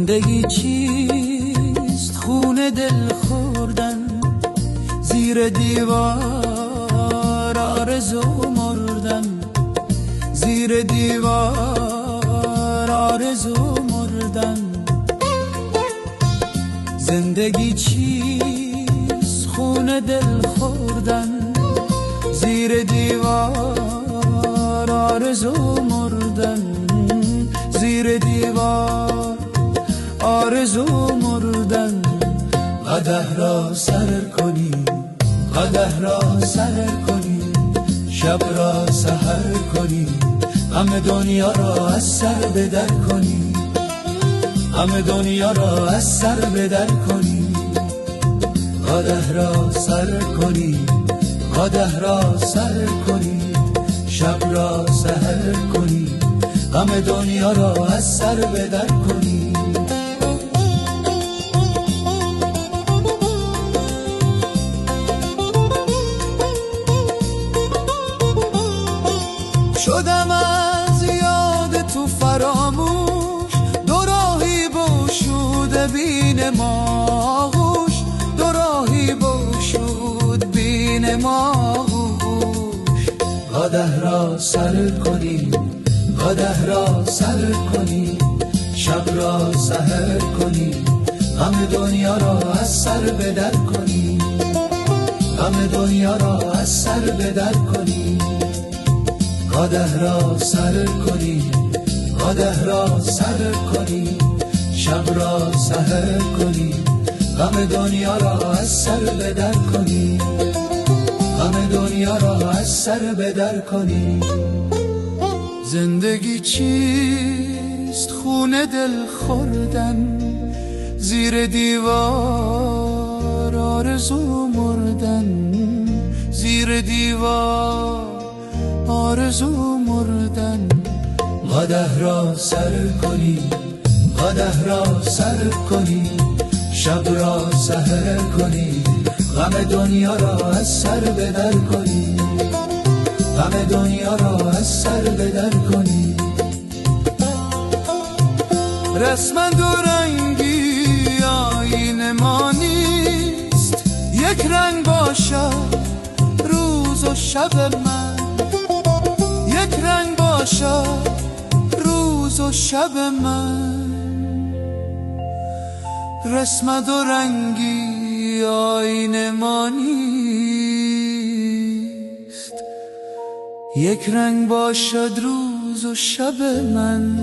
زندگی چیست؟ خون دل خوردن، زیر دیوار آرزو مردن، زیر دیوار آرزو مردن. زندگی چیست؟ خون دل خوردن، زیر دیوار آرزو مردن، زیر دیوار آرزو مردن. قدح را سر کنی، قدح را سر کنی، شب را سحر کنی، غم دنیا را از سر بدر کنی، غم دنیا را از سر بدر کنی. قدح را سر کنی، قدح را سر کنی، شب را سحر کنی، غم دنیا را از سر بدر کنی. شدم از یاد تو فراموش، دو راهی بشود بین ماهوش، دو راهی بشود بین ماهوش. قدح را سر کنی، قدح را سر کنی، شب را سحر کنی، غم دنیا را از سر بدر کنی، غم دنیا را از سر بدر کنی. قدح را سر کنی، قدح را سر کنی، شب را سحر کنی، غم دنیا را از سر بدر کنی، غم دنیا را از سر بدر کنی. زندگی چیست؟ خون دل خوردن، زیر دیوار آرزو مردن، زیر دیوار آرزو مردن. قدح را سر کنی، قدح را سر کنی، شب را سحر کنی، غم دنیا را از سر بدر کنی، غم دنیا را از سر بدر کنی. رسم دو رنگی آیین ما نیست، یک رنگ باشد روز و شب من، یک رنگ باشد روز و شب من. رسم دو رنگی آیین ما نیست، یک رنگ باشد روز و شب من،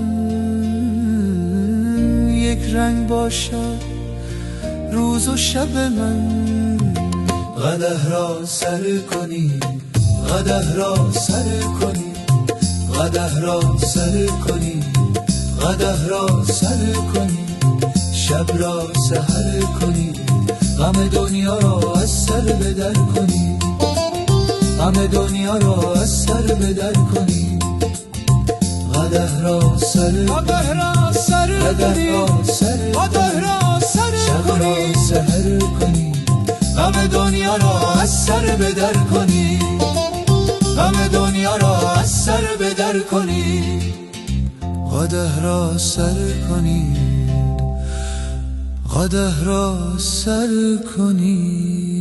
یک رنگ باشد روز و شب من. قدح را سر کنی، قدح را سر کنی، قدح را سر کنی، قدح را سر کنی، شب را سحر کنی، غم دنیا را از سر بدر کنی، غم دنیا را از سر بدر کنی. قدح را سر، قدح را سر، قدح را سر، قدح را سر، شب را سحر کنی، غم دنیا را از سر بدر کنی، غم دنیا را از سر بدر کنی. قدح را سر کنی، قدح را سر کنی.